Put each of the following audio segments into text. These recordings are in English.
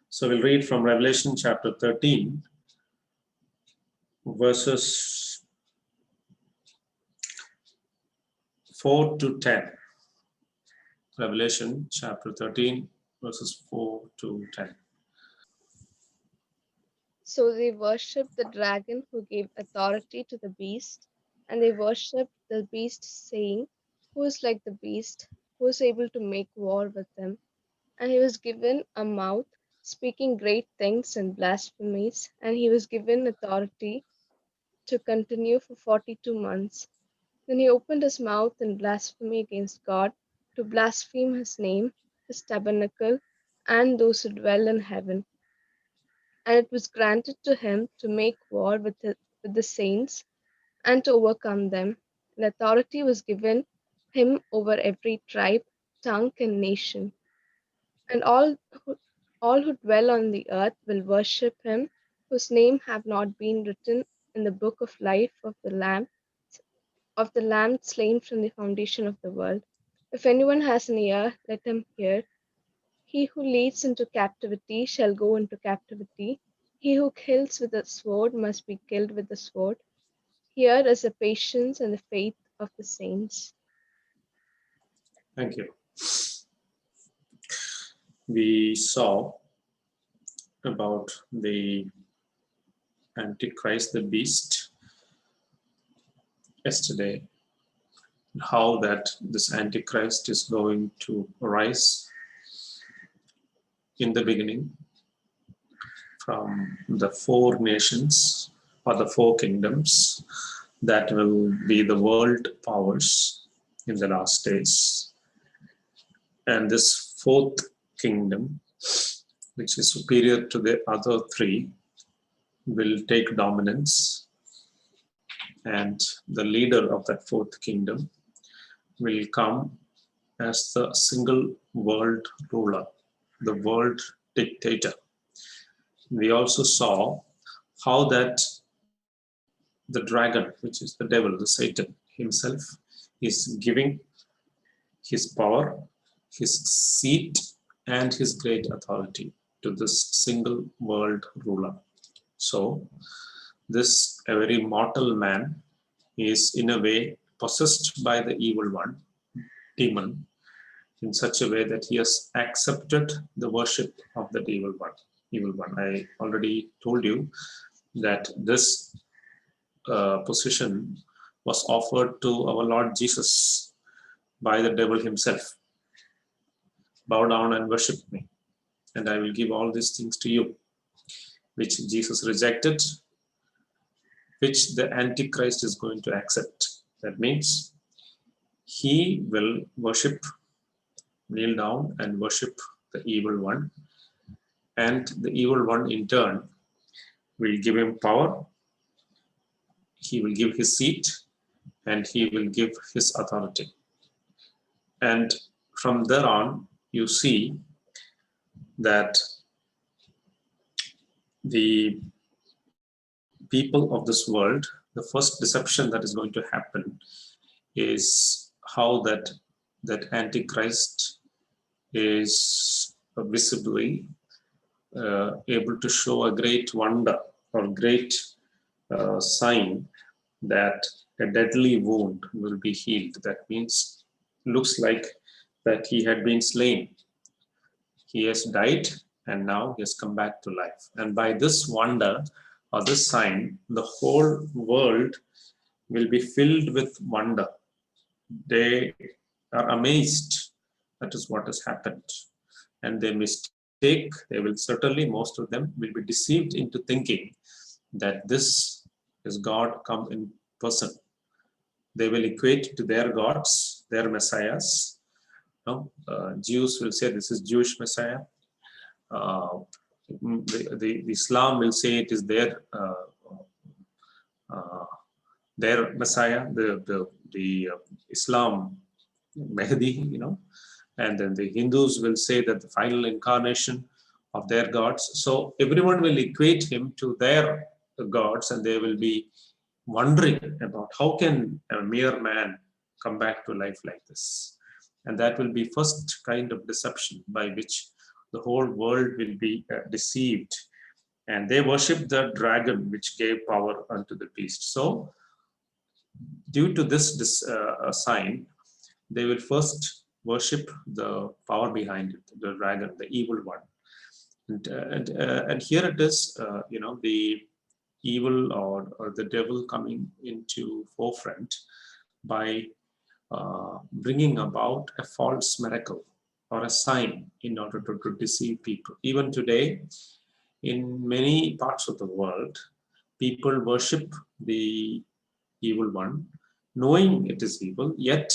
So we'll read from Revelation chapter 13, verses 4 to 10. Revelation chapter 13, verses 4 to 10. So they worshipped the dragon who gave authority to the beast, and they worshipped the beast, saying, "Who is like the beast? Who is able to make war with him?" And he was given a mouth, speaking great things and blasphemies, and he was given authority to continue for 42 months. Then he opened his mouth in blasphemy against God, to blaspheme his name, his tabernacle, and those who dwell in heaven. And it was granted to him to make war with the saints and to overcome them. And authority was given him over every tribe, tongue, and nation. And all who dwell on the earth will worship him, whose name have not been written in the book of life of the Lamb slain from the foundation of the world. If anyone has an ear, let him hear. He who leads into captivity shall go into captivity. He who kills with the sword must be killed with the sword. Here is the patience and the faith of the saints. Thank you. We saw about the Antichrist, the beast, yesterday, how that this Antichrist is going to rise in the beginning from the four nations or the four kingdoms that will be the world powers in the last days. And this fourth kingdom, which is superior to the other three, will take dominance, and the leader of that fourth kingdom will come as the single world ruler, the world dictator. We also saw how that the dragon, which is the devil, the Satan himself, is giving his power, his seat, and his great authority to this single world ruler. So this a very mortal man is in a way possessed by the evil one, demon, in such a way that he has accepted the worship of the evil one. I already told you that this position was offered to our Lord Jesus by the devil himself. Bow down and worship me, and I will give all these things to you, which Jesus rejected, which the Antichrist is going to accept. That means he will worship, kneel down and worship the evil one, and the evil one in turn will give him power, he will give his seat, and he will give his authority. And from there on, you see that the people of this world, the first deception that is going to happen is how that Antichrist is visibly able to show a great wonder or great sign that a deadly wound will be healed. That means looks like that he had been slain. He has died and now he has come back to life. And by this wonder or this sign, the whole world will be filled with wonder. They are amazed. That is what has happened. And they they will certainly, most of them will be deceived into thinking that this is God come in person. They will equate to their gods, their messiahs. Jews will say this is Jewish Messiah. The Islam will say it is their Messiah, the Islam Mahdi, and then the Hindus will say that the final incarnation of their gods. So everyone will equate him to their gods, and they will be wondering about how can a mere man come back to life like this. And that will be first kind of deception by which the whole world will be deceived. And they worship the dragon, which gave power unto the beast. So, due to this sign, they will first worship the power behind it, the dragon, the evil one. And here it is, the evil or the devil coming into forefront by bringing about a false miracle or a sign in order to deceive people. Even today, in many parts of the world, people worship the evil one, knowing it is evil, yet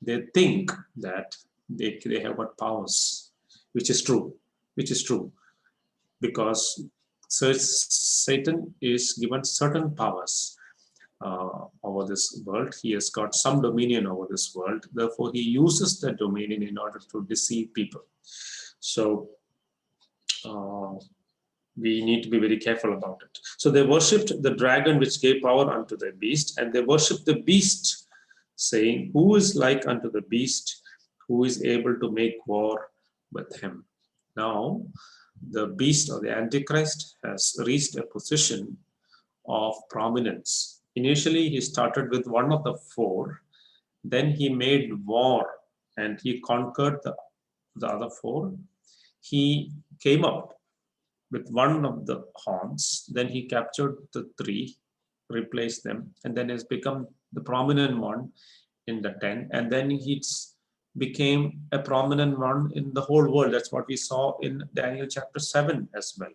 they think that they have got powers, which is true, because Satan is given certain powers over this world. He has got some dominion over this world. Therefore, he uses that dominion in order to deceive people. So we need to be very careful about it. So they worshipped the dragon which gave power unto the beast, and they worshipped the beast, saying, who is like unto the beast, who is able to make war with him? Now, the beast or the Antichrist has reached a position of prominence. Initially, he started with one of the four, then he made war and he conquered the other four. He came up with one of the horns, then he captured the three, replaced them, and then has become the prominent one in the 10, and then he became a prominent one in the whole world. That's what we saw in Daniel chapter 7 as well.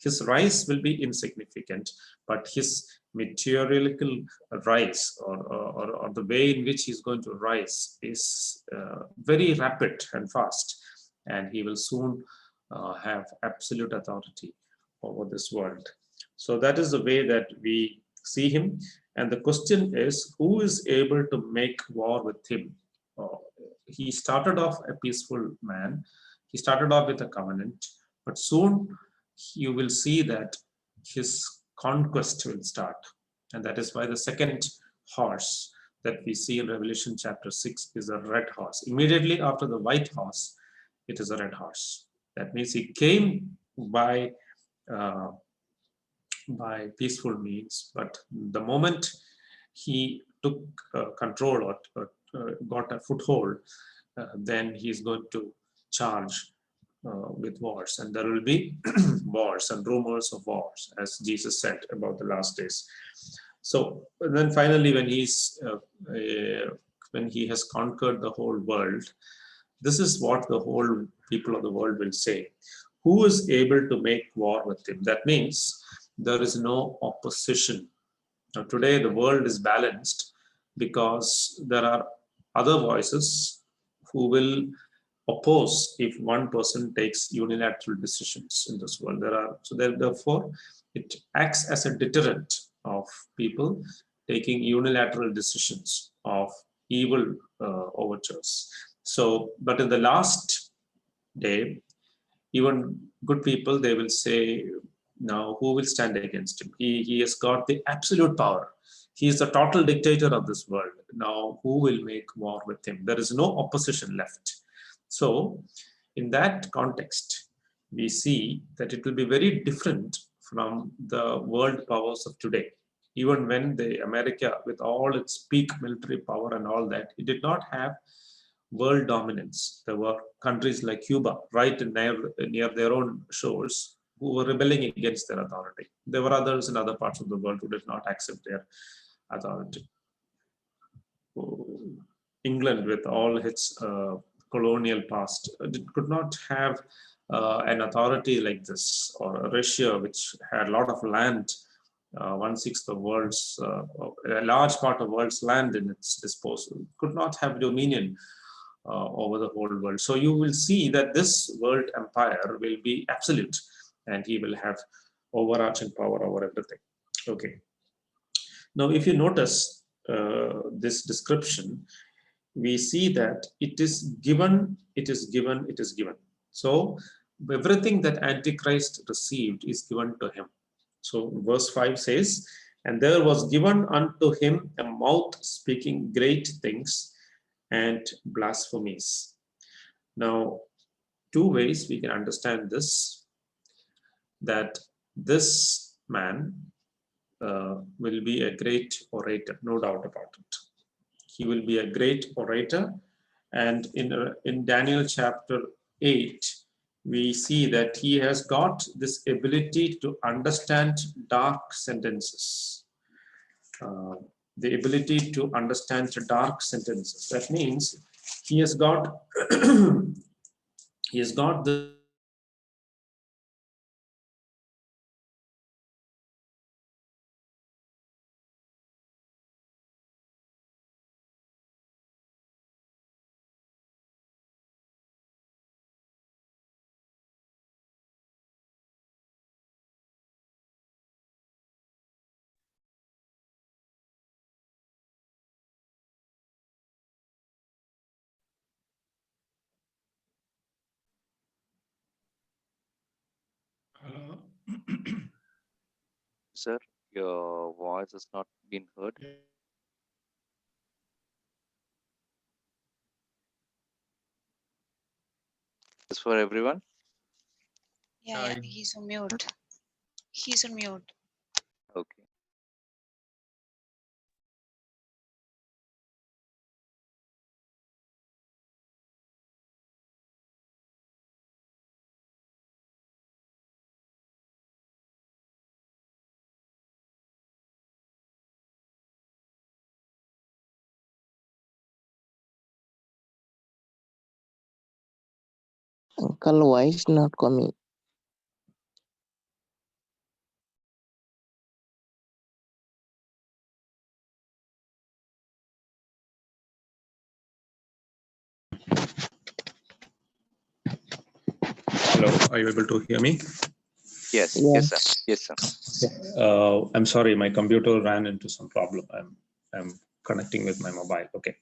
His rise will be insignificant, but his meteorical rise or the way in which he's going to rise is very rapid and fast, and he will soon have absolute authority over this world. So that is the way that we see him. And the question is, who is able to make war with him? He started off a peaceful man. He started off with a covenant, but soon you will see that his conquest will start. And that is why the second horse that we see in Revelation chapter 6 is a red horse. Immediately after the white horse, it is a red horse. That means he came by peaceful means, but the moment he took control or got a foothold, then he's going to charge with wars, and there will be wars and rumors of wars, as Jesus said about the last days. So then finally, when he has conquered the whole world, this is what the whole people of the world will say. Who is able to make war with him? That means there is no opposition. Now, today, the world is balanced because there are other voices who will oppose if one person takes unilateral decisions in this world. Therefore, it acts as a deterrent of people taking unilateral decisions of evil overtures. So, but in the last day, even good people, they will say, now who will stand against him? He has got the absolute power. He is the total dictator of this world. Now who will make war with him? There is no opposition left. So in that context, we see that it will be very different from the world powers of today. Even when the America, with all its peak military power and all that, it did not have world dominance. There were countries like Cuba, right near their own shores, who were rebelling against their authority. There were others in other parts of the world who did not accept their authority. England, with all its colonial past, could not have an authority like this, or Russia, which had a lot of land, 1/6 of world's, a large part of world's land in its disposal, could not have dominion over the whole world. So you will see that this world empire will be absolute, and he will have overarching power over everything. Okay. Now, if you notice this description, we see that it is given, it is given, it is given. So everything that Antichrist received is given to him. So verse 5 says, and there was given unto him a mouth speaking great things and blasphemies. Now, two ways we can understand this, that this man will be a great orator, no doubt about it. He will be a great orator. And in Daniel chapter 8, we see that he has got this ability to understand dark sentences. The ability to understand dark sentences. That means he has got he has got the Sir, your voice has not been heard. Is for everyone? Yeah, he's on mute. He's on mute. Okay. Uncle, why is not coming? Hello, are you able to hear me? Yes, Yeah. yes, sir. Yes, sir. I'm sorry, my computer ran into some problem. I'm connecting with my mobile. Okay,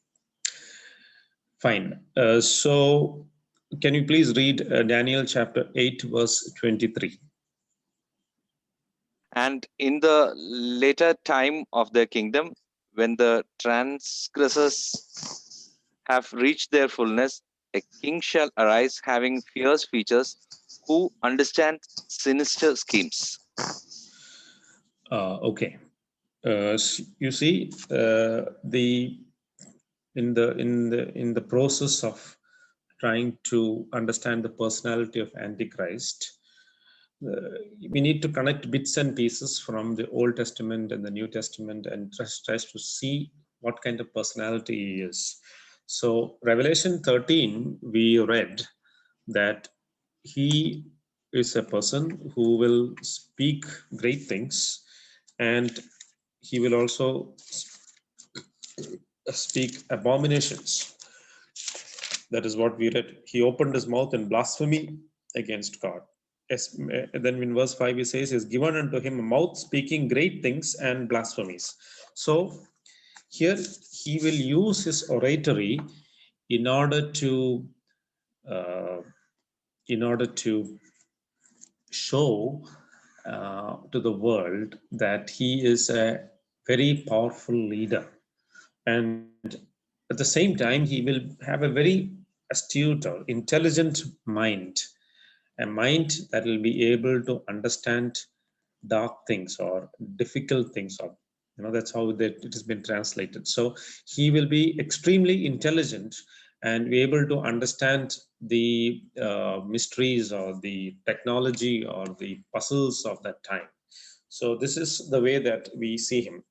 fine. So can you please read Daniel chapter 8, verse 23? And in the later time of their kingdom, when the transgressors have reached their fullness, a king shall arise having fierce features, who understand sinister schemes. Okay. You see, in the process of trying to understand the personality of Antichrist, we need to connect bits and pieces from the Old Testament and the New Testament and tries to see what kind of personality he is. So Revelation 13, we read that he is a person who will speak great things, and he will also speak abominations. That is what we read. He opened his mouth in blasphemy against God. Then in verse 5 he says, is given unto him a mouth speaking great things and blasphemies. So here he will use his oratory in order to uh, show to the world that he is a very powerful leader, and at the same time he will have a very astute or intelligent mind, a mind that will be able to understand dark things or difficult things, or that's how that it has been translated. So he will be extremely intelligent and be able to understand the mysteries or the technology or the puzzles of that time. So this is the way that we see him.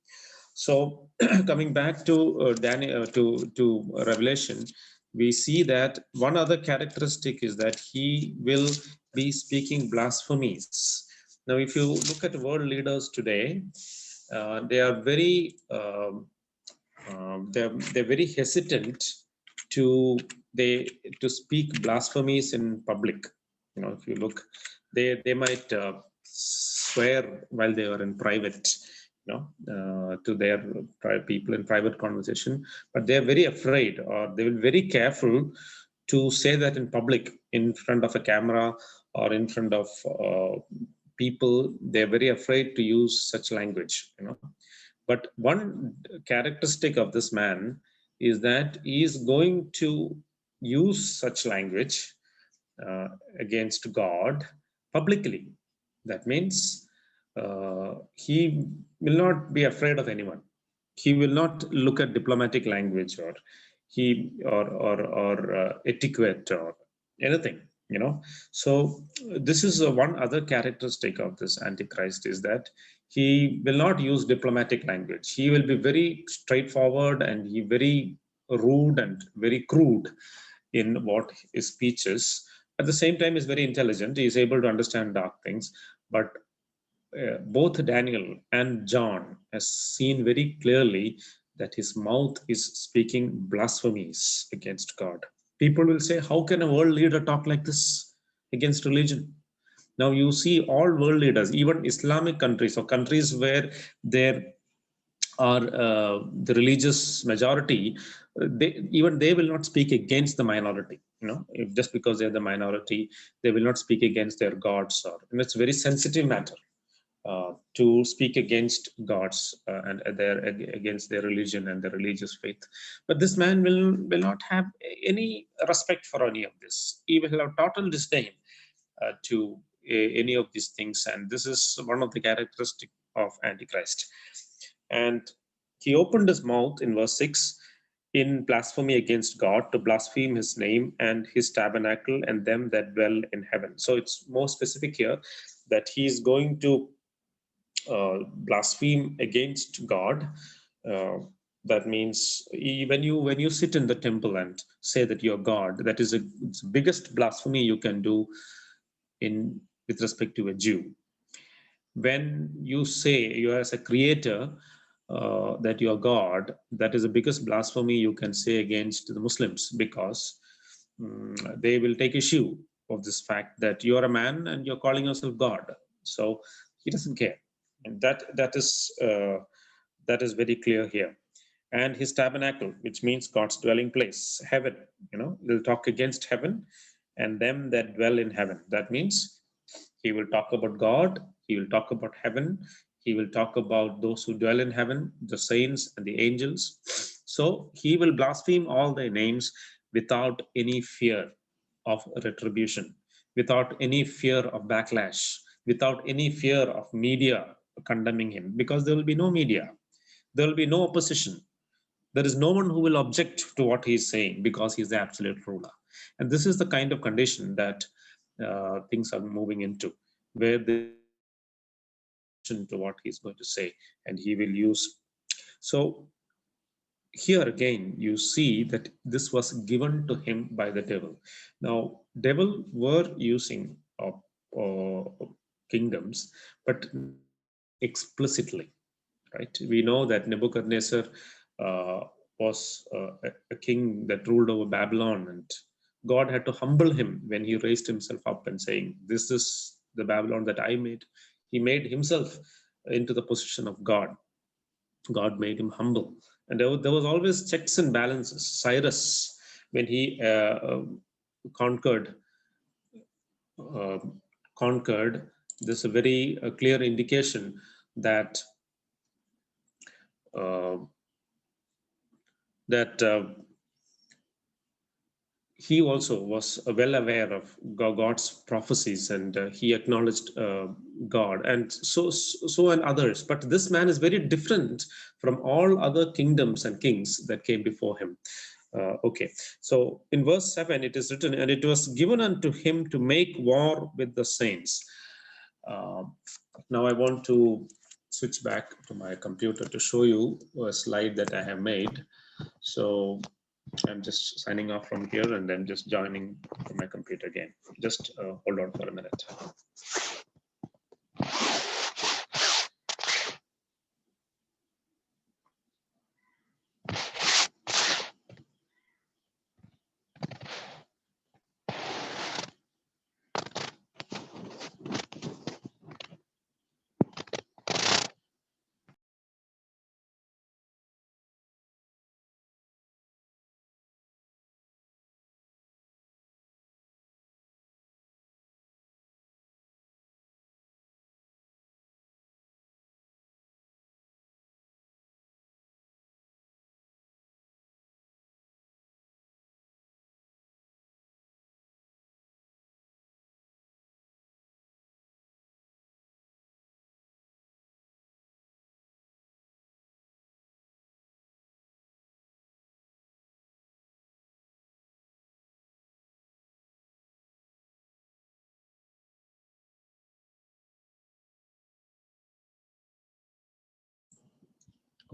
So coming back to Daniel, to Revelation, we see that one other characteristic is that he will be speaking blasphemies. Now, if you look at world leaders today, they are very they're very hesitant to to speak blasphemies in public. If you look, they might swear while they are in private, to their people in private conversation, but they're very afraid, or they will be very careful to say that in public, in front of a camera or in front of people. They're very afraid to use such language. But one characteristic of this man is that he is going to use such language against God publicly. That means he will not be afraid of anyone. He will not look at diplomatic language or etiquette or anything. So this is one other characteristic of this Antichrist, is that he will not use diplomatic language. He will be very straightforward, and he very rude and very crude in what his speech is. At the same time, he's very intelligent. He is able to understand dark things. But both Daniel and John has seen very clearly that his mouth is speaking blasphemies against God. People will say, how can a world leader talk like this against religion? Now you see all world leaders, even Islamic countries or countries where there are the religious majority, they will not speak against the minority. If just because they're the minority, they will not speak against their gods, it's a very sensitive matter to speak against gods and against their religion and their religious faith. But this man will not have any respect for any of this. He will have total disdain to any of these things, and this is one of the characteristics of Antichrist. And he opened his mouth in verse 6 in blasphemy against God, to blaspheme his name and his tabernacle and them that dwell in heaven. So it's more specific here that he is going to blaspheme against God. That means when you sit in the temple and say that you're God, that is it's the biggest blasphemy you can do with respect to a Jew. When you say you are as a creator, that you are God, that is the biggest blasphemy you can say against the Muslims, because they will take issue of this fact that you are a man and you're calling yourself God. So he doesn't care, and that is very clear here. And his tabernacle, which means God's dwelling place, heaven. He'll talk against heaven and them that dwell in heaven. That means he will talk about God, he will talk about heaven, he will talk about those who dwell in heaven, the saints and the angels. So he will blaspheme all their names without any fear of retribution, without any fear of backlash, without any fear of media condemning him, because there will be no media, there will be no opposition. There is no one who will object to what he is saying, because he is the absolute ruler. And this is the kind of condition that things are moving into, where the to what he's going to say, and he will use. So here again, you see that this was given to him by the devil. Now, devil were using kingdoms, but explicitly, right? We know that Nebuchadnezzar was a king that ruled over Babylon, and God had to humble him when he raised himself up and saying, this is the Babylon that I made. He made himself into the position of God. God made him humble. And there was always checks and balances. Cyrus, when he conquered, there's a very clear indication that he also was well aware of God's prophecies, and he acknowledged God, and so and others. But this man is very different from all other kingdoms and kings that came before him. Okay, so in verse 7 it is written, and it was given unto him to make war with the saints. Now I want to switch back to my computer to show you a slide that I have made. So I'm just signing off from here and then just joining from my computer again. Just hold on for a minute.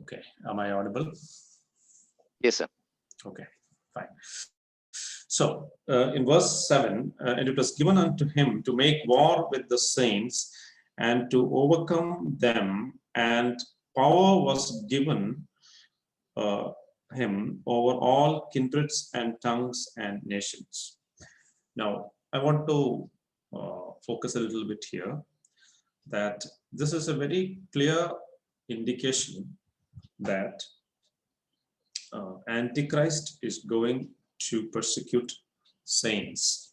Okay, am I audible? Yes, sir. Okay, fine. So in verse 7, and it was given unto him to make war with the saints and to overcome them, and power was given him over all kindreds and tongues and nations. Now, I want to focus a little bit here that this is a very clear indication that Antichrist is going to persecute saints.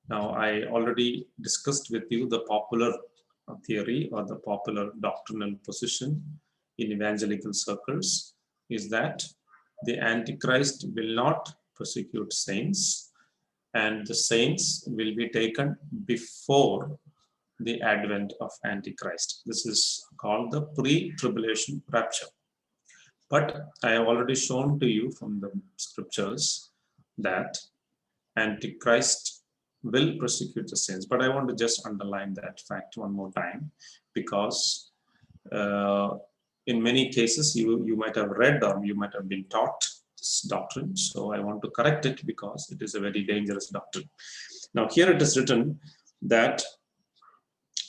Now, I already discussed with you the popular theory or the popular doctrinal position in evangelical circles is that the Antichrist will not persecute saints, and the saints will be taken before the advent of Antichrist. This is called the pre-tribulation rapture. But I have already shown to you from the scriptures that Antichrist will persecute the saints. But I want to just underline that fact one more time, because in many cases you might have read or you might have been taught this doctrine. So I want to correct it because it is a very dangerous doctrine. Now here it is written that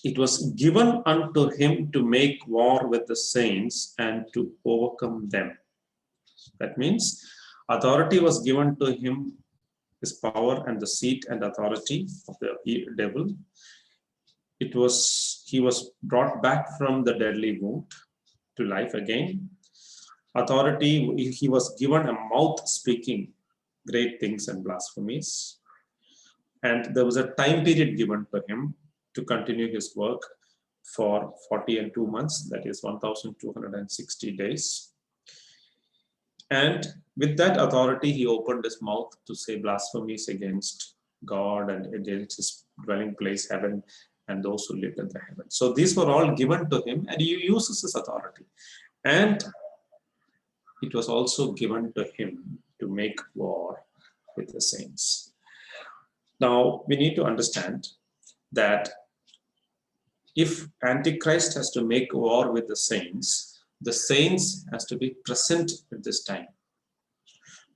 it was given unto him to make war with the saints and to overcome them. That means authority was given to him, his power and the seat and authority of the devil. He was brought back from the deadly wound to life again. Authority, he was given a mouth speaking great things and blasphemies. And there was a time period given to him to continue his work for 40 and 2 months, that is 1,260 days. And with that authority, he opened his mouth to say blasphemies against God and against his dwelling place, heaven, and those who lived in the heavens. So these were all given to him, and he uses his authority. And it was also given to him to make war with the saints. Now, we need to understand that if Antichrist has to make war with the saints has to be present at this time.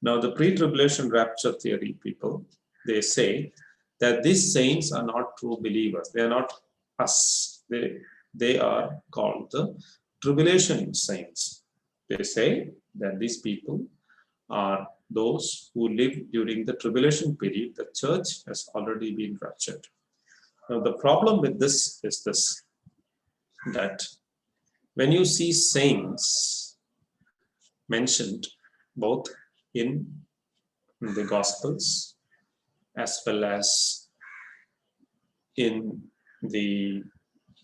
Now, the pre-tribulation rapture theory people, they say that these saints are not true believers. They are not us. They are called the tribulation saints. They say that these people are those who live during the tribulation period. The church has already been raptured. Now, the problem with this is this, that when you see saints mentioned both in the Gospels as well as in the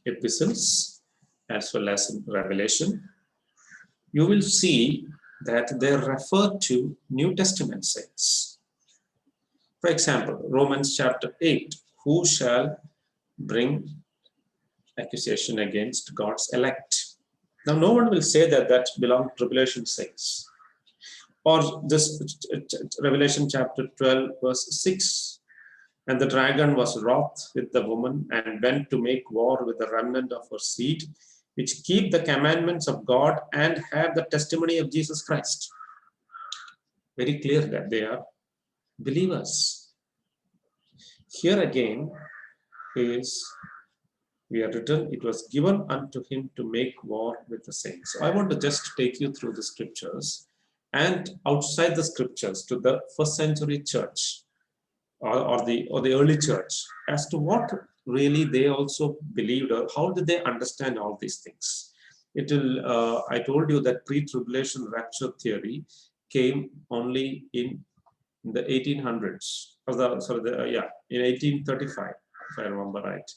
epistles as well as in Revelation, you will see that they refer to New Testament saints. For example, Romans chapter 8, who shall bring accusation against God's elect? Now, no one will say that that belongs to tribulation saints. Or this Revelation chapter 12, verse 6, and the dragon was wroth with the woman and went to make war with the remnant of her seed, which keep the commandments of God and have the testimony of Jesus Christ. Very clear that they are believers. Here again is, we are written, it was given unto him to make war with the saints. So I want to just take you through the scriptures and outside the scriptures to the first century church or the early church as to what really they also believed, or how did they understand all these things. It will. I told you that pre-tribulation rapture theory came only in the 1800s. In 1835, if I remember right,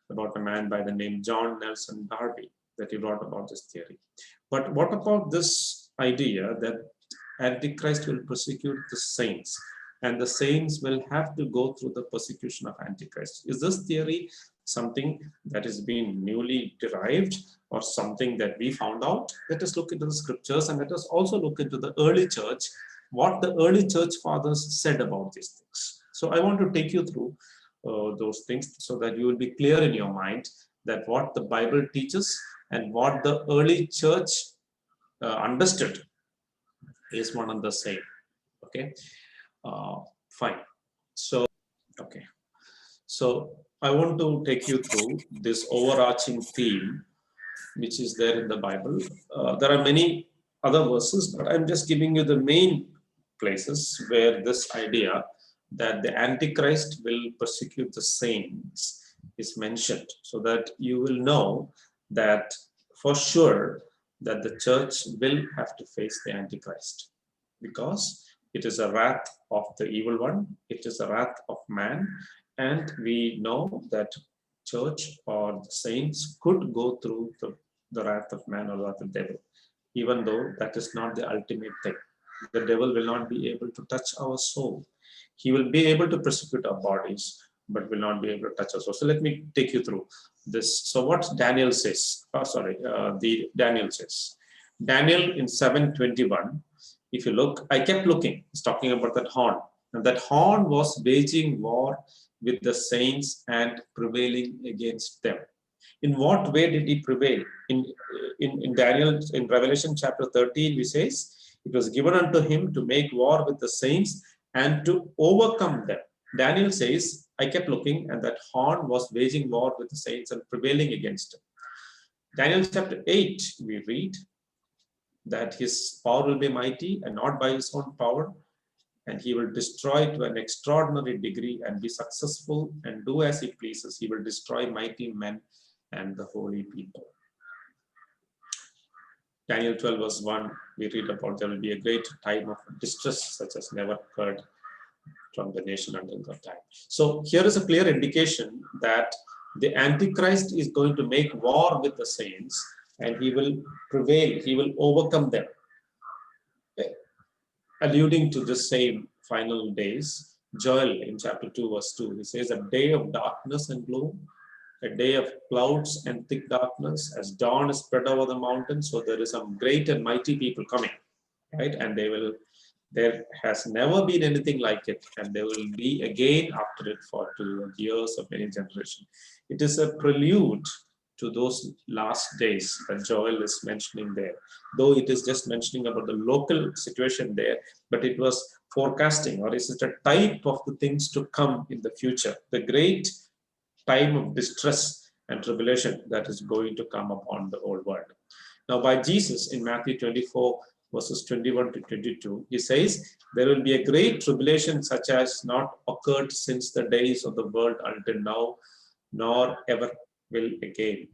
about a man by the name John Nelson Darby, that he wrote about this theory. But what about this idea that Antichrist will persecute the saints, and the saints will have to go through the persecution of Antichrist? Is this theory something that is being newly derived or something that we found out? Let us look into the scriptures, and let us also look into the early church, what the early church fathers said about these things. So I want to take you through those things so that you will be clear in your mind that what the Bible teaches and what the early church understood is one and the same. Okay, fine. So, okay. So I want to take you through this overarching theme which is there in the Bible. There are many other verses, but I'm just giving you the main places where this idea that the Antichrist will persecute the saints is mentioned, so that you will know that for sure that the church will have to face the Antichrist, because it is a wrath of the evil one, it is a wrath of man, and we know that church or the saints could go through the wrath of man or wrath of the devil, even though that is not the ultimate thing. The devil will not be able to touch our soul. He will be able to persecute our bodies, but will not be able to touch us. So let me take you through this. So what Daniel says, Daniel says. Daniel in 7:21, if you look, I kept looking, it's talking about that horn. And that horn was waging war with the saints and prevailing against them. In what way did he prevail? In Daniel, in Revelation chapter 13, we says, it was given unto him to make war with the saints and to overcome them. Daniel says, I kept looking, and that horn was waging war with the saints and prevailing against them. Daniel chapter 8, we read that his power will be mighty and not by his own power, and he will destroy to an extraordinary degree and be successful and do as he pleases. He will destroy mighty men and the holy people. Daniel 12 verse 1, we read about there will be a great time of distress such as never occurred from the nation until that time. So here is a clear indication that the Antichrist is going to make war with the saints and he will prevail, he will overcome them. Alluding to the same final days, Joel in chapter 2 verse 2, he says, a day of darkness and gloom, a day of clouds and thick darkness, as dawn is spread over the mountains. So there is some great and mighty people coming, right? And there has never been anything like it, and there will be again after it for 2 years of many generations. It is a prelude to those last days that Joel is mentioning there, though it is just mentioning about the local situation there, but it was forecasting, or is it a type of the things to come in the future, the great time of distress and tribulation that is going to come upon the whole world. Now by Jesus in Matthew 24 verses 21 to 22, he says, there will be a great tribulation such as not occurred since the days of the world until now, nor ever will again.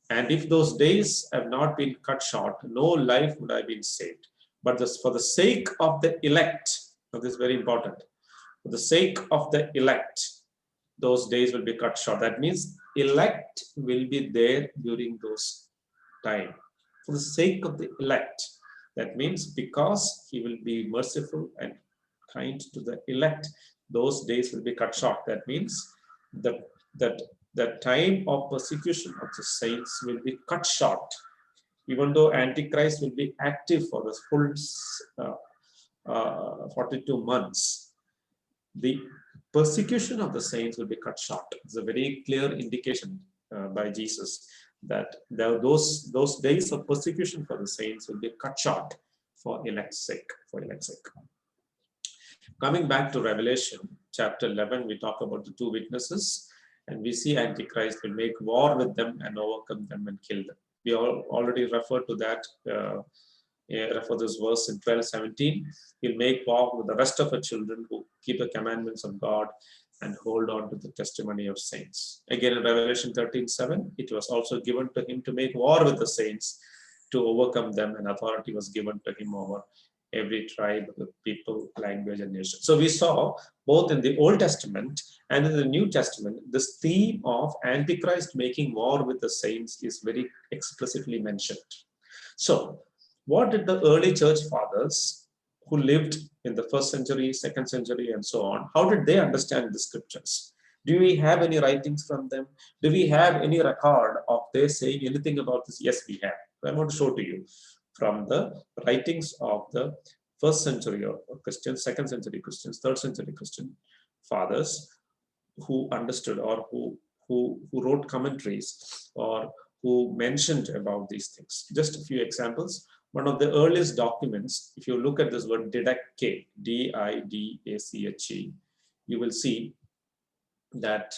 And if those days have not been cut short, no life would have been saved. But for the sake of the elect, now this is very important, for the sake of the elect, those days will be cut short. That means elect will be there during those time. For the sake of the elect, that means because he will be merciful and kind to the elect, those days will be cut short. That means that the time of persecution of the saints will be cut short, even though Antichrist will be active for the full 42 months. The persecution of the saints will be cut short. It's a very clear indication by Jesus that those days of persecution for the saints will be cut short for elect's sake. Coming back to Revelation chapter 11, we talk about the two witnesses, and we see Antichrist will make war with them and overcome them and kill them. We already referred to that. For this verse in 12:17, he'll make war with the rest of the children who keep the commandments of God and hold on to the testimony of saints. Again in Revelation 13:7, it was also given to him to make war with the saints, to overcome them, and authority was given to him over every tribe, people, language, and nation. So we saw both in the Old Testament and in the New Testament, this theme of Antichrist making war with the saints is very explicitly mentioned. So what did the early church fathers who lived in the 1st century, 2nd century, and so on, how did they understand the scriptures? Do we have any writings from them? Do we have any record of their saying anything about this? Yes, we have. I want to show to you from the writings of the 1st century Christians, 2nd century Christians, 3rd century Christian fathers who understood, or who wrote commentaries, or who mentioned about these things. Just a few examples. one of the earliest documents. If you look at this word Didache, D-I-D-A-C-H-E, you will see that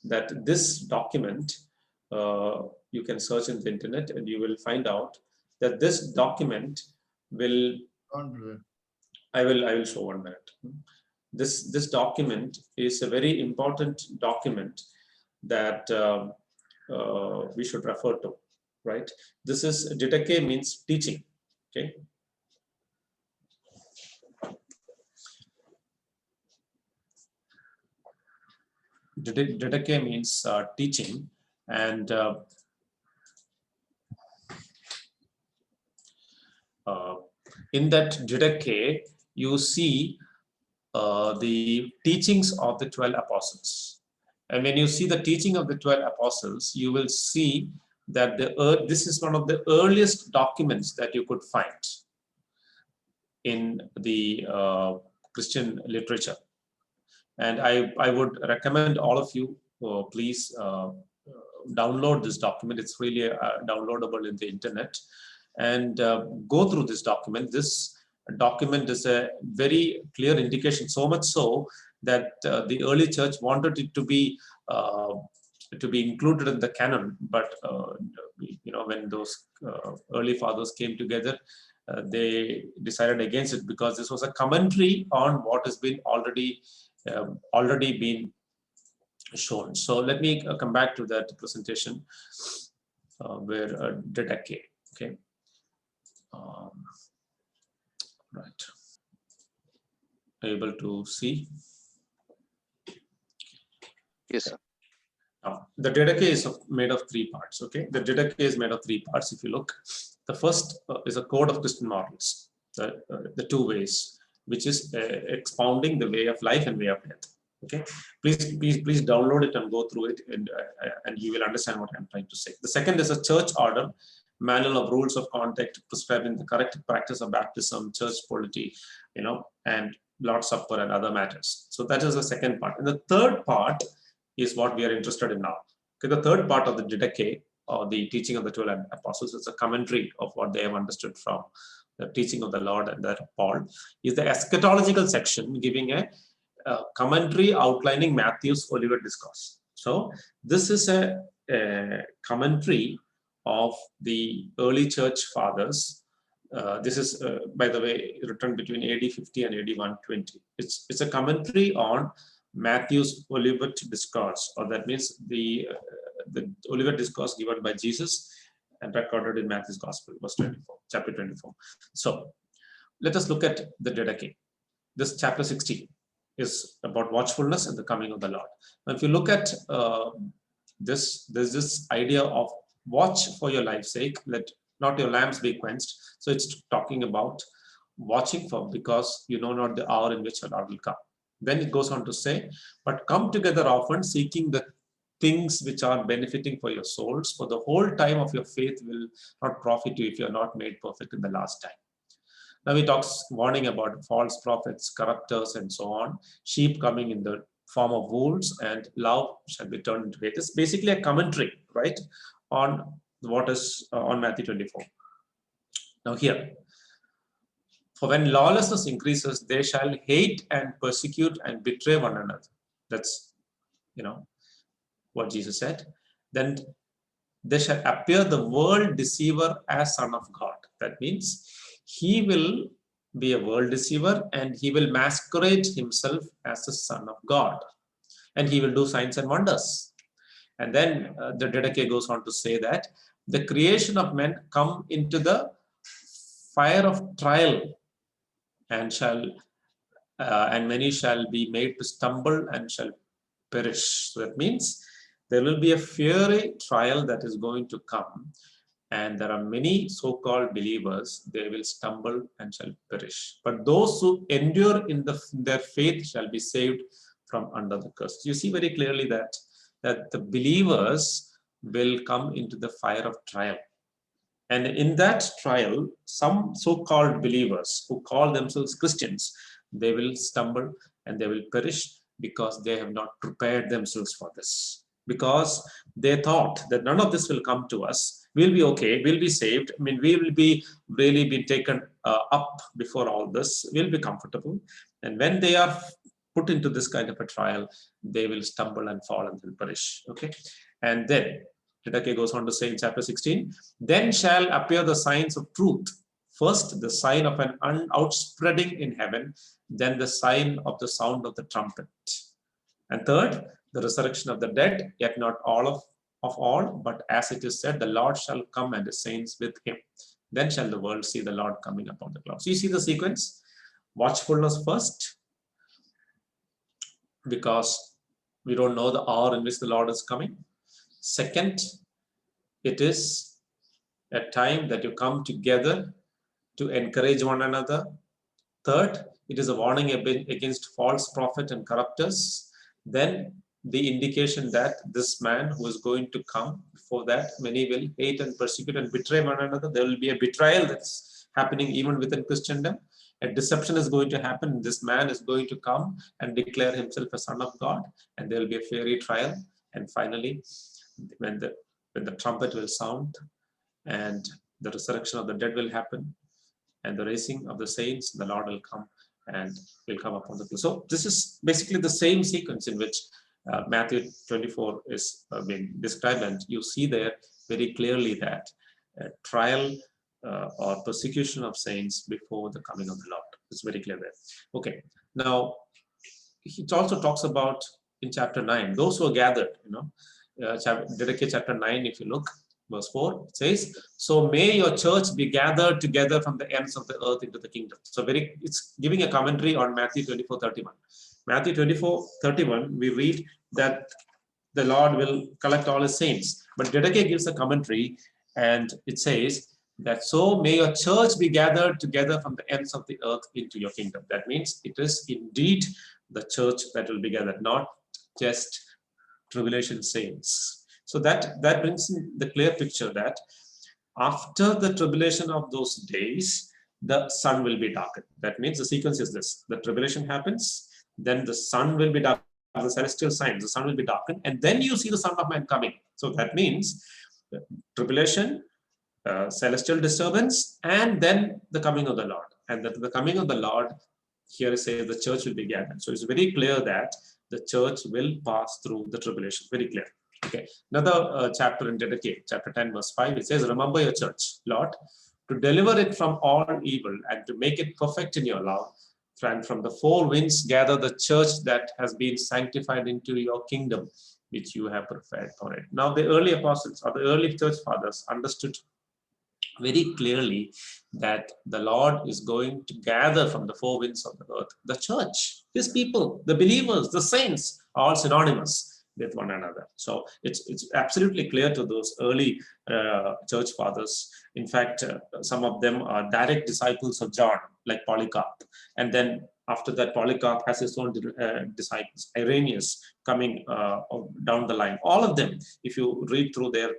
that this document, you can search in the internet and you will find out that this document will, I will show 1 minute. This document is a very important document that we should refer to, right? This is Didache, means teaching, okay? Didache means teaching, and in that Didache, you see the teachings of the 12 apostles. And when you see the teaching of the 12 apostles, you will see that this is one of the earliest documents that you could find in the Christian literature. And I would recommend all of you, please download this document. It's really downloadable in the internet, and go through this document. This document is a very clear indication, so much so that the early church wanted it to be included in the canon, but when those early fathers came together, they decided against it, because this was a commentary on what has been already been shown. So let me come back to that presentation where Didache, okay. Right. Able to see? Yes, sir. Now, the Didache is made of 3 parts. Okay, the Didache is made of 3 parts. If you look, the first is a code of Christian morals, the 2 ways, which is expounding the way of life and way of death. Okay, please download it and go through it, and you will understand what I'm trying to say. The second is a church order, manual of rules of conduct prescribing the correct practice of baptism, church polity, and Lord's Supper and other matters. So that is the second part. And the third part is what we are interested in now. Okay, the third part of the Didache, or the teaching of the 12 apostles, is a commentary of what they have understood from the teaching of the Lord and that of Paul, is the eschatological section, giving a commentary outlining Matthew's Olivet Discourse. So this is a commentary of the early church fathers. This is, by the way, written between AD 50 and AD 120. It's a commentary on Matthew's Olivet Discourse, or that means the Olivet Discourse given by Jesus and recorded in Matthew's Gospel, verse 24, chapter 24. So let us look at the Didache. This chapter 16 is about watchfulness and the coming of the Lord. Now, if you look at this, there's this idea of watch for your life's sake, let not your lamps be quenched. So it's talking about watching for, because you know not the hour in which your Lord will come. Then it goes on to say, but come together often, seeking the things which are benefiting for your souls, for the whole time of your faith will not profit you if you are not made perfect in the last time. Now he talks warning about false prophets, corrupters, and so on, sheep coming in the form of wolves, and love shall be turned into hate. It's basically a commentary, right, on what is on Matthew 24. Now here, for when lawlessness increases, they shall hate and persecute and betray one another. That's, what Jesus said. Then they shall appear the world deceiver as Son of God. That means he will be a world deceiver, and he will masquerade himself as the Son of God, and he will do signs and wonders. And then the Didache goes on to say that the creation of men come into the fire of trial, and many shall be made to stumble and shall perish. So that means there will be a fiery trial that is going to come, and there are many so-called believers, they will stumble and shall perish. But those who endure in their faith shall be saved from under the curse. You see very clearly that the believers will come into the fire of trial. And in that trial, some so-called believers who call themselves Christians, they will stumble and they will perish because they have not prepared themselves for this. because they thought that none of this will come to us. We'll be okay. We'll be saved. I mean, we will be really be taken up before all this. We'll be comfortable. And when they are put into this kind of a trial, they will stumble and fall and will perish. Okay. And then Didache goes on to say in chapter 16, then shall appear the signs of truth. First, the sign of an outspreading in heaven, then the sign of the sound of the trumpet. And third, the resurrection of the dead, yet not all of all, but as it is said, the Lord shall come and his saints with him. Then shall the world see the Lord coming upon the clouds. So you see the sequence? Watchfulness first, because we don't know the hour in which the Lord is coming. Second, it is a time that you come together to encourage one another. Third, it is a warning against false prophet and corrupters. Then the indication that this man who is going to come, before that, many will hate and persecute and betray one another. There will be a betrayal that's happening even within Christendom. A deception is going to happen. This man is going to come and declare himself a son of God, and there will be a fiery trial. And finally, when the trumpet will sound and the resurrection of the dead will happen, and the raising of the saints, the Lord will come and will come upon the people. So this is basically the same sequence in which Matthew 24 is being described, and you see there very clearly that trial or persecution of saints before the coming of the Lord. It's very clear there. Okay, now it also talks about in chapter 9, those who are gathered, Didache chapter 9, if you look, verse 4, it says, so may your church be gathered together from the ends of the earth into the kingdom. So it's giving a commentary on Matthew 24:31. Matthew 24:31, we read that the Lord will collect all his saints. But Didache gives a commentary and it says that so may your church be gathered together from the ends of the earth into your kingdom. That means it is indeed the church that will be gathered, not just tribulation saints. So that brings in the clear picture that after the tribulation of those days, the sun will be darkened. That means the sequence is this: the tribulation happens, then the sun will be darkened, the celestial signs, the sun will be darkened, and then you see the Son of Man coming. So that means tribulation, celestial disturbance, and then the coming of the Lord. And that the coming of the Lord, here it says the church will be gathered. So it's very clear that the church will pass through the tribulation. Very clear. Okay. Another chapter in Didache, chapter 10, verse 5, it says, remember your church, Lord, to deliver it from all evil and to make it perfect in your love. And from the four winds gather the church that has been sanctified into your kingdom, which you have prepared for it. Now, the early apostles or the early church fathers understood very clearly that the Lord is going to gather from the four winds of the earth. The church, his people, the believers, the saints, are all synonymous with one another. So it's absolutely clear to those early church fathers. In fact, some of them are direct disciples of John, like Polycarp. And then after that, Polycarp has his own disciples, Irenaeus coming down the line. All of them, if you read through their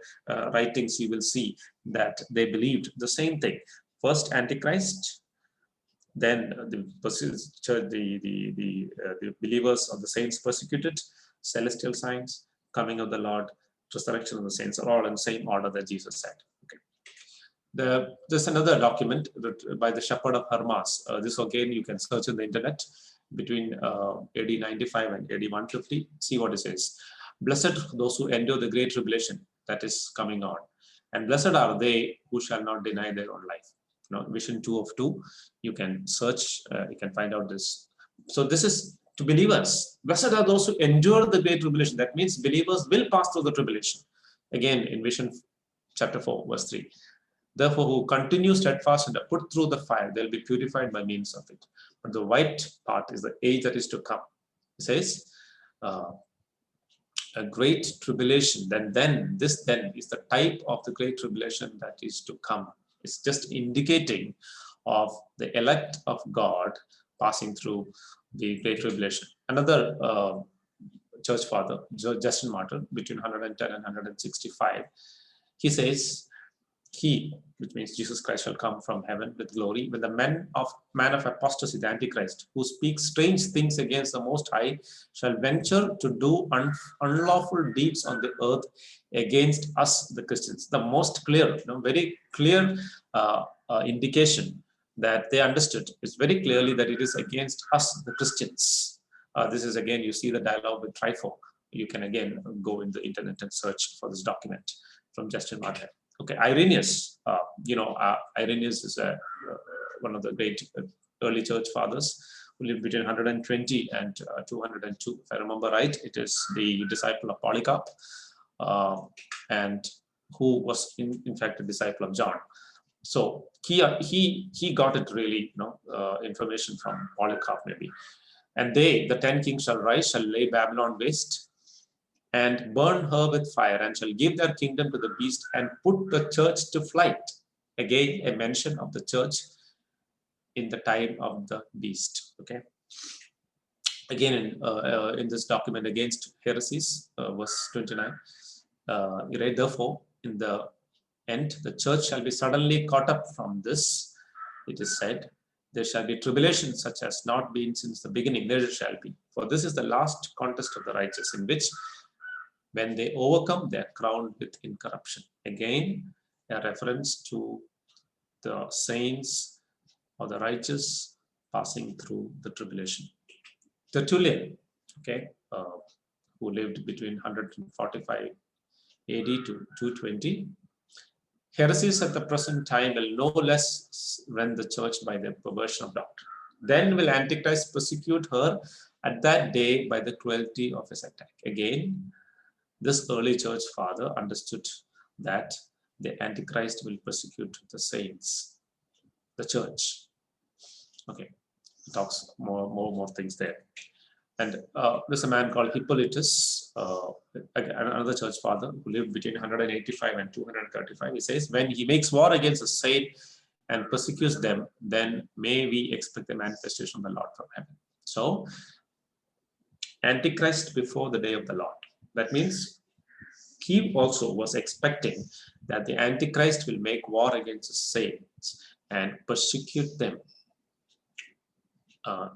writings, you will see that they believed the same thing. First, Antichrist, then the believers of the saints persecuted, celestial signs, coming of the Lord, resurrection of the saints, are all in the same order that Jesus said. Okay. There's another document by the Shepherd of Hermas. This again you can search on the internet between AD 95 and AD 150. See what it says. Blessed those who endure the great tribulation that is coming on, and blessed are they who shall not deny their own life. Vision 2 of 2. You can search. You can find out this. So this is to believers. Blessed are those who endure the great tribulation. That means believers will pass through the tribulation. Again, in Vision chapter 4, verse 3. Therefore, who continue steadfast and are put through the fire, they'll be purified by means of it. But the white part is the age that is to come. It says, a great tribulation. Then is the type of the great tribulation that is to come. It's just indicating of the elect of God passing through the great tribulation. Another church father, Justin Martyr, between 110 and 165, he says, he, which means Jesus Christ, shall come from heaven with glory, when the man of apostasy, the Antichrist, who speaks strange things against the Most High, shall venture to do unlawful deeds on the earth against us, the Christians. The most clear, very clear indication that they understood is very clearly that it is against us, the Christians. This is again, you see the dialogue with Trifolk. You can again go in the internet and search for this document from Justin Martyr. Okay, Irenaeus, Irenaeus is one of the great early church fathers who lived between 120 and 202. If I remember right, it is the disciple of Polycarp, and who was in fact a disciple of John. So he got it really, information from Polycarp maybe. And they, the 10 kings shall rise, shall lay Babylon waste, and burn her with fire, and shall give their kingdom to the beast, and put the church to flight. Again, a mention of the church in the time of the beast. Okay. Again, in this document against heresies, verse 29, you read, therefore, in the end, the church shall be suddenly caught up from this. It is said, there shall be tribulation such as not been since the beginning, there shall be. For this is the last contest of the righteous, in which when they overcome, they are crowned with incorruption. Again, a reference to the saints or the righteous passing through the tribulation. Tertullian, okay, who lived between 145 AD to 220. Heresies at the present time will no less rend the church by their perversion of doctrine. Then will Antichrist persecute her at that day by the cruelty of his attack. Again, this early church father understood that the Antichrist will persecute the saints, the church. Okay, talks more things there. And there's a man called Hippolytus, another church father who lived between 185 and 235. He says, when he makes war against the saint and persecutes them, then may we expect the manifestation of the Lord from heaven. So, Antichrist before the day of the Lord. That means he also was expecting that the Antichrist will make war against the saints and persecute them.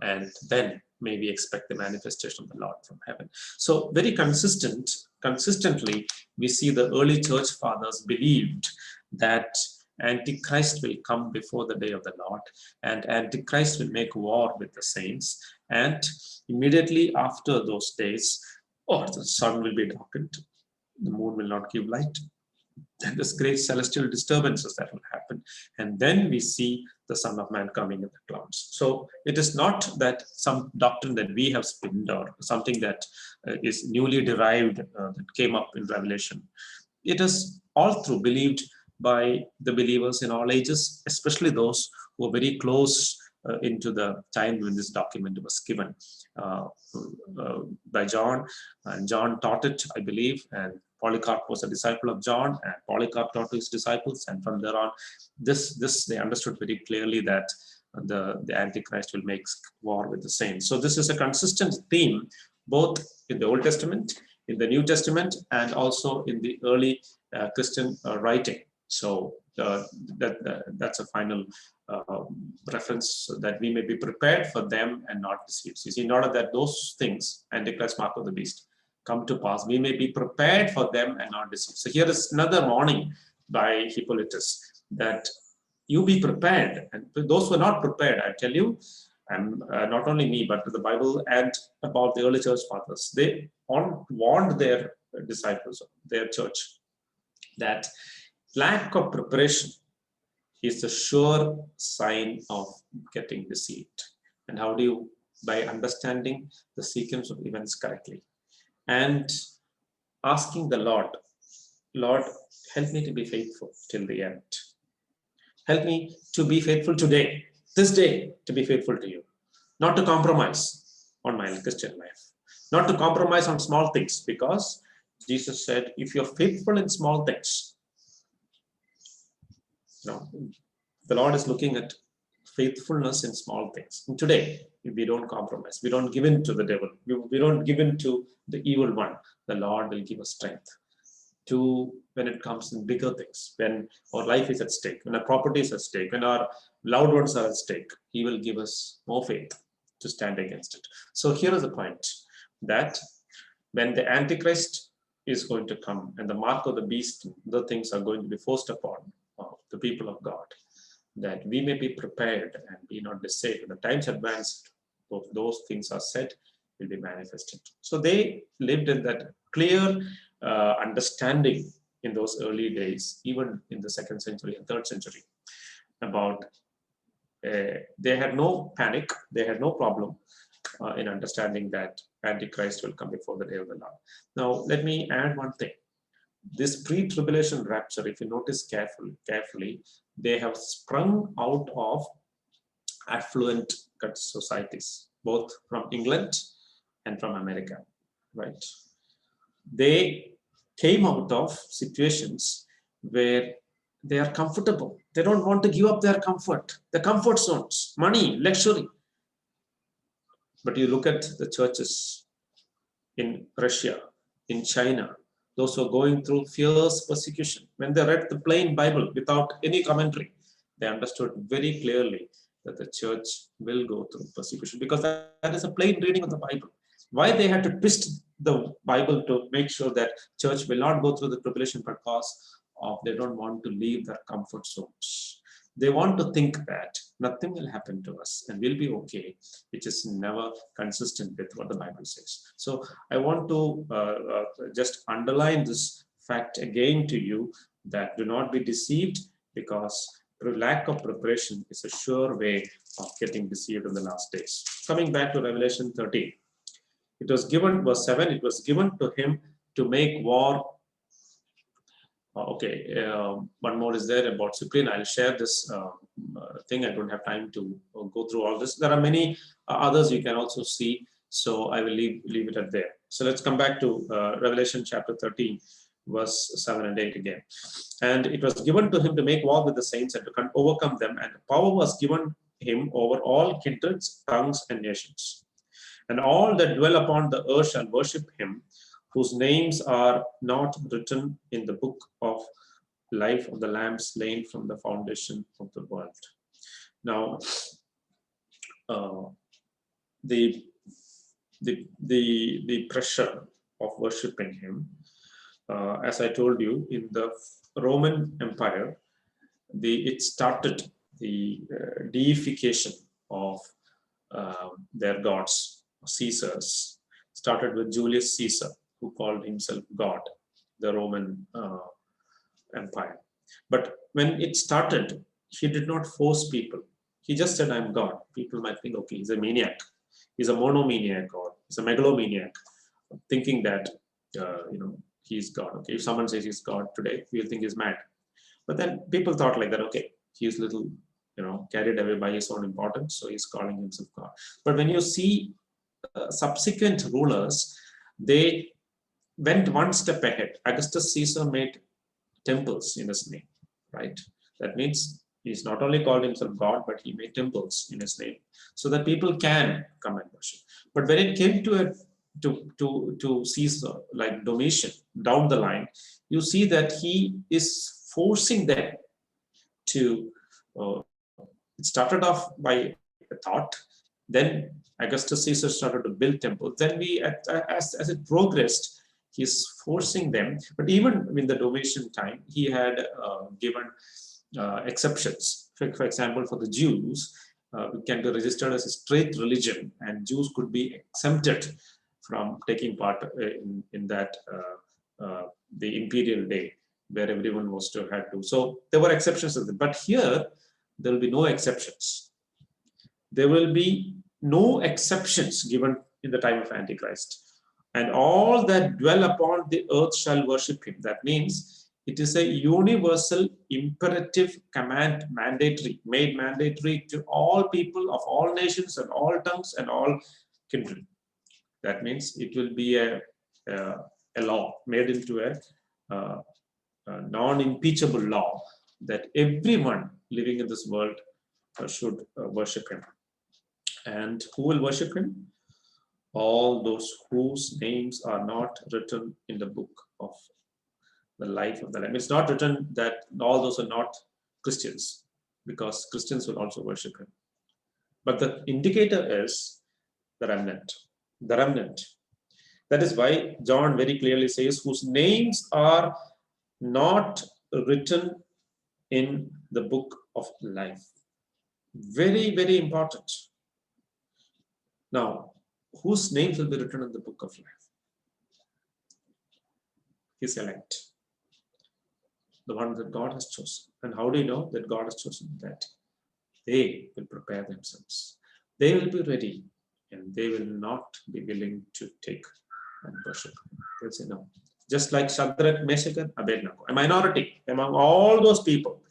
And then may we expect the manifestation of the Lord from heaven. So very consistently, we see the early church fathers believed that Antichrist will come before the day of the Lord, and Antichrist will make war with the saints. And immediately after those days, the sun will be darkened, the moon will not give light, and there's great celestial disturbances that will happen. And then we see the Son of Man coming in the clouds. So it is not that some doctrine that we have spinned or something that is newly derived that came up in Revelation. It is all through believed by the believers in all ages, especially those who are very close into the time when this document was given by John. And John taught it, I believe, and Polycarp was a disciple of John, and Polycarp taught to his disciples. And from there on, this they understood very clearly that the Antichrist will make war with the saints. So this is a consistent theme, both in the Old Testament, in the New Testament, and also in the early Christian writing. So that's a final reference, that we may be prepared for them and not deceived. You see, in order that those things, Antichrist, mark of the beast, come to pass, we may be prepared for them and not deceived. So here is another warning by Hippolytus, that you be prepared. And those who are not prepared, I tell you, and not only me, but the Bible and about the early church fathers, they warned their disciples, their church, that lack of preparation is the sure sign of getting deceived. And how do you? By understanding the sequence of events correctly and asking the Lord, Lord, help me to be faithful till the end. Help me to be faithful today, this day, to be faithful to you. Not to compromise on my Christian life. Not to compromise on small things, because Jesus said, if you're faithful in small things, the Lord is looking at faithfulness in small things. And today, if we don't compromise, we don't give in to the devil, we don't give in to the evil one, the Lord will give us strength to when it comes in bigger things, when our life is at stake, when our property is at stake, when our loved ones are at stake. He will give us more faith to stand against it. So here is the point, that when the Antichrist is going to come and the mark of the beast, the things are going to be forced upon the people of God, that we may be prepared and be not deceived. When the times advanced, those things are said, will be manifested. So they lived in that clear understanding in those early days, even in the 2nd century and 3rd century, about they had no panic, they had no problem in understanding that Antichrist will come before the day of the Lord. Now, let me add one thing. This pre-tribulation rapture, if you notice carefully, they have sprung out of affluent societies, both from England and from America, right? They came out of situations where they are comfortable. They don't want to give up their comfort zones, money, luxury. But you look at the churches in Russia, in China, those who are going through fierce persecution. When they read the plain Bible without any commentary, they understood very clearly that the church will go through persecution, because that is a plain reading of the Bible. Why they had to twist the Bible to make sure that church will not go through the tribulation, because of they don't want to leave their comfort zones. They want to think that nothing will happen to us and we'll be okay, which is never consistent with what the Bible says. So I want to just underline this fact again to you, that do not be deceived, because lack of preparation is a sure way of getting deceived in the last days. Coming back to Revelation 13, it was given, verse 7, it was given to him to make war. One more is there about Cyprian. I'll share this thing. I don't have time to go through all this. There are many others you can also see, so I will leave it at there. So let's come back to Revelation chapter 13, verse 7 and 8 again. And it was given to him to make war with the saints and to overcome them, and power was given him over all kindreds, tongues, and nations. And all that dwell upon the earth shall worship him, whose names are not written in the book of life of the Lamb slain from the foundation of the world. Now, the pressure of worshiping him, as I told you, in the Roman Empire, it started the deification of their gods, Caesars, started with Julius Caesar, who called himself God, the Roman Empire. But when it started, he did not force people. He just said, I'm God. People might think, okay, he's a maniac. He's a monomaniac, or he's a megalomaniac, thinking that, he's God. Okay, if someone says he's God today, we'll think he's mad. But then people thought like that, okay, he's little, carried away by his own importance, so he's calling himself God. But when you see subsequent rulers, they went one step ahead. Augustus Caesar made temples in his name, right? That means he's not only called himself God, but he made temples in his name so that people can come and worship. But when it came to Caesar, like Domitian, down the line, you see that he is forcing them to. It started off by a thought, then Augustus Caesar started to build temples. Then as it progressed, he's forcing them. But even in the Domitian time, he had given exceptions. For example, for the Jews, it can be registered as a straight religion, and Jews could be exempted from taking part in that the imperial day, where everyone was to have to. So there were exceptions to that. But here, there will be no exceptions. There will be no exceptions given in the time of Antichrist. And all that dwell upon the earth shall worship him. That means it is a universal imperative command, made mandatory to all people of all nations and all tongues and all kindred. That means it will be a law made into a non-impeachable law that everyone living in this world should worship him. And who will worship him? All those whose names are not written in the book of the life of the Lamb. It's not written that all those are not Christians, because Christians will also worship him. But the indicator is the remnant. The remnant. That is why John very clearly says, whose names are not written in the book of life. Very, very important. Now, whose names will be written in the book of life? His elect. The one that God has chosen. And how do you know that God has chosen? That they will prepare themselves. They will be ready, and they will not be willing to take and worship. They'll say no. Just like Shadrach, Meshach, and Abednego, a minority among all those people.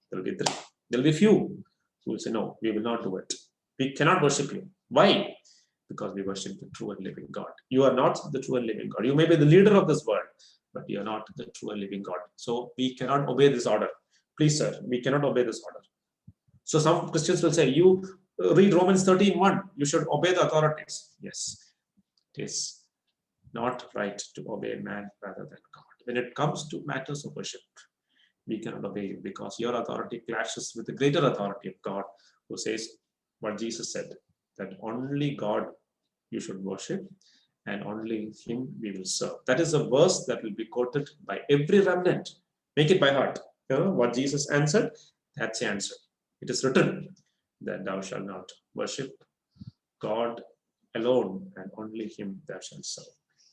There will be three. There will be few who will say, no, we will not do it. We cannot worship you. Why? Because we worship the true and living God. You are not the true and living God. You may be the leader of this world, but you are not the true and living God. So we cannot obey this order. Please, sir, we cannot obey this order. So some Christians will say, you read Romans 13:1. You should obey the authorities. Yes, it is not right to obey man rather than God. When it comes to matters of worship, we cannot obey you because your authority clashes with the greater authority of God, who says what Jesus said, that only God you should worship and only him we will serve. That is a verse that will be quoted by every remnant. Make it by heart. You know, what Jesus answered, that's the answer. It is written that thou shalt not worship God alone and only him thou shalt serve.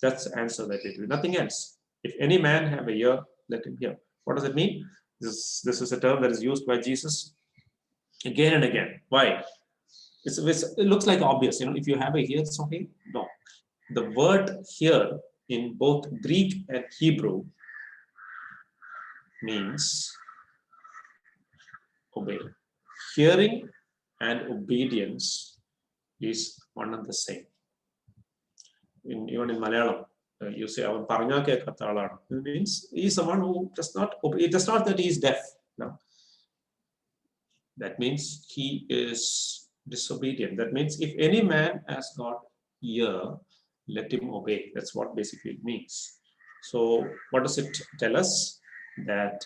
That's the answer that it will. Nothing else. If any man have a ear, let him hear. What does it mean? This is a term that is used by Jesus again and again. Why? It looks like obvious. You know, if you have a ear, it's okay. No. The word here in both Greek and Hebrew means obey. Hearing and obedience is one and the same. Even in Malayalam, you say, it means he is someone who does not obey. It does not that he is deaf. No. That means he is disobedient. That means if any man has got ear, let him obey. That's what basically it means. So what does it tell us? That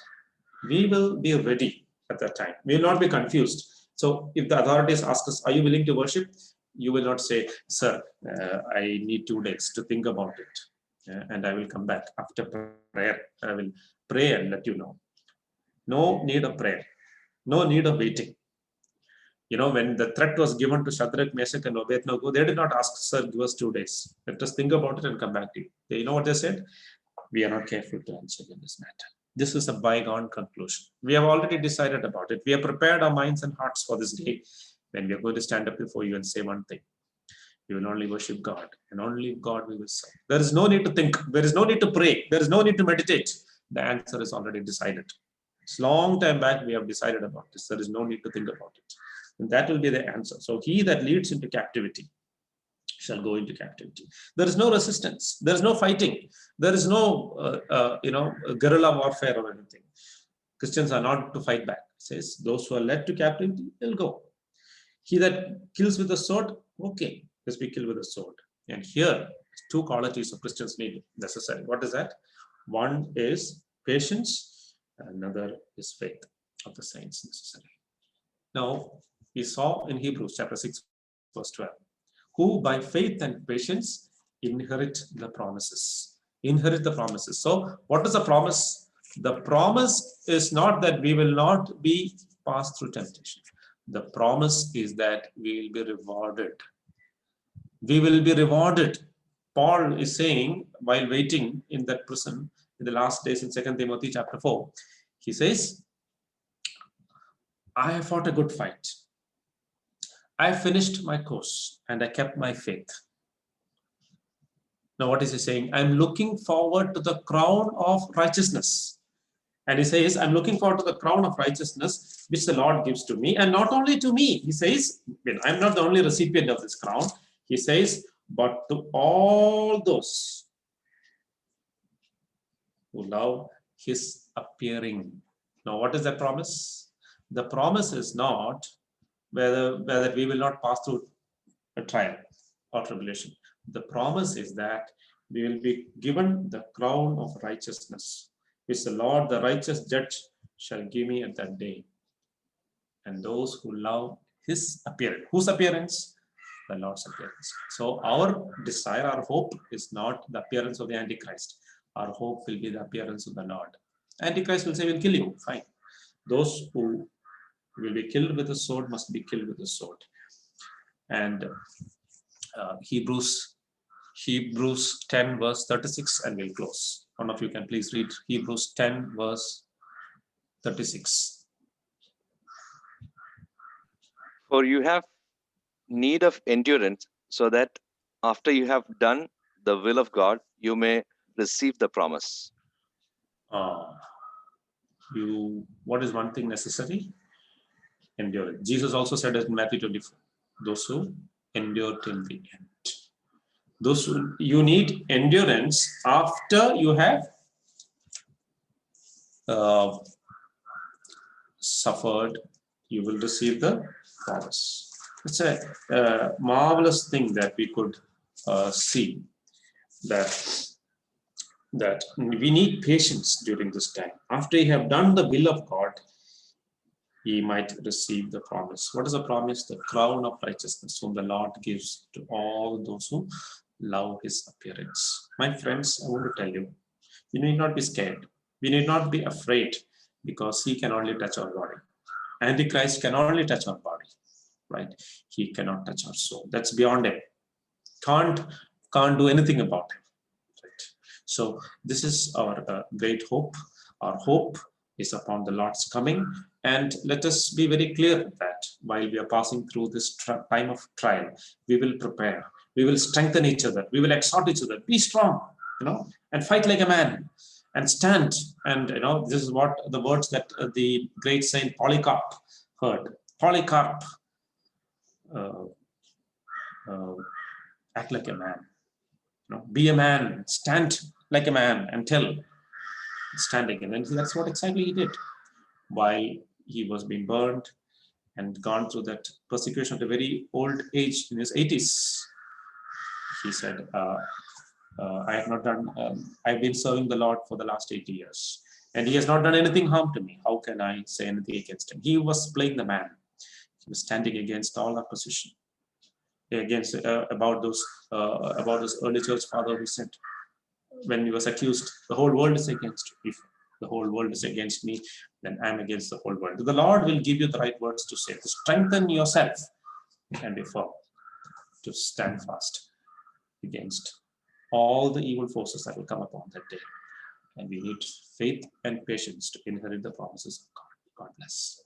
we will be ready at that time. We will not be confused. So if the authorities ask us, are you willing to worship? You will not say, sir, I need 2 days to think about it. And I will come back after prayer. I will pray and let you know. No need of prayer. No need of waiting. You know, when the threat was given to Shadrach, Meshach, and Abednego, they did not ask, sir, give us 2 days. Let us think about it and come back to you. You know what they said? We are not careful to answer in this matter. This is a bygone conclusion. We have already decided about it. We have prepared our minds and hearts for this day when we are going to stand up before you and say one thing. We will only worship God, and only God we will serve. There is no need to think. There is no need to pray. There is no need to meditate. The answer is already decided. It's a long time back we have decided about this. There is no need to think about it. And that will be the answer. So he that leads into captivity shall go into captivity. There is no resistance. There is no fighting. There is no, guerrilla warfare or anything. Christians are not to fight back. It says those who are led to captivity will go. He that kills with a sword, okay, let's be killed with a sword. And here, 2 qualities of Christians need necessary. What is that? One is patience, another is faith of the saints necessary. Now, we saw in Hebrews chapter 6, verse 12, who by faith and patience inherit the promises. Inherit the promises. So, what is the promise? The promise is not that we will not be passed through temptation. The promise is that we will be rewarded. We will be rewarded. Paul is saying, while waiting in that prison in the last days in 2 Timothy chapter 4, he says, I have fought a good fight. I finished my course and I kept my faith. Now, what is he saying? I'm looking forward to the crown of righteousness. And he says, I'm looking forward to the crown of righteousness, which the Lord gives to me. And not only to me, he says, I'm not the only recipient of this crown. He says, but to all those who love his appearing. Now, what is that promise? The promise is not whether we will not pass through a trial or tribulation. The promise is that we will be given the crown of righteousness, which the Lord, the righteous judge, shall give me at that day. And those who love his appearance. Whose appearance? The Lord's appearance. So our desire, our hope is not the appearance of the Antichrist. Our hope will be the appearance of the Lord. Antichrist will say, we'll kill you. Fine. Those who will be killed with a sword must be killed with a sword. And Hebrews 10 verse 36, and we'll close. One of you can please read Hebrews 10 verse 36. For you have need of endurance, so that after you have done the will of God, you may receive the promise. What is one thing necessary? Endurance. Jesus also said it in Matthew 24, those who endure till the end. Those who, you need endurance after you have suffered, you will receive the promise. It's a marvelous thing that we could see that we need patience during this time. After you have done the will of God, ye might receive the promise. What is the promise? The crown of righteousness, whom the Lord gives to all those who love his appearance. My friends, I want to tell you, you need not be scared. We need not be afraid, because he can only touch our body. Antichrist can only touch our body, right? He cannot touch our soul. That's beyond him. Can't do anything about him. Right? So this is our great hope. Our hope is upon the Lord's coming. And let us be very clear that while we are passing through this time of trial, we will prepare. We will strengthen each other. We will exhort each other. Be strong, and fight like a man. And stand, and this is what the words that the great Saint Polycarp heard. Polycarp, act like a man, be a man, stand like a man until standing. And that's what exactly he did while he was being burned and gone through that persecution at a very old age, in his 80s. He said, I have not done, I've been serving the Lord for the last 80 years, and he has not done anything harm to me. How can I say anything against him? He was playing the man. He was standing against all opposition, against about those early church father who said, when he was accused, the whole world is against you. If the whole world is against me, then I'm against the whole world. The Lord will give you the right words to say, to strengthen yourself and be firm, to stand fast against all the evil forces that will come upon that day. And we need faith and patience to inherit the promises of God. God bless.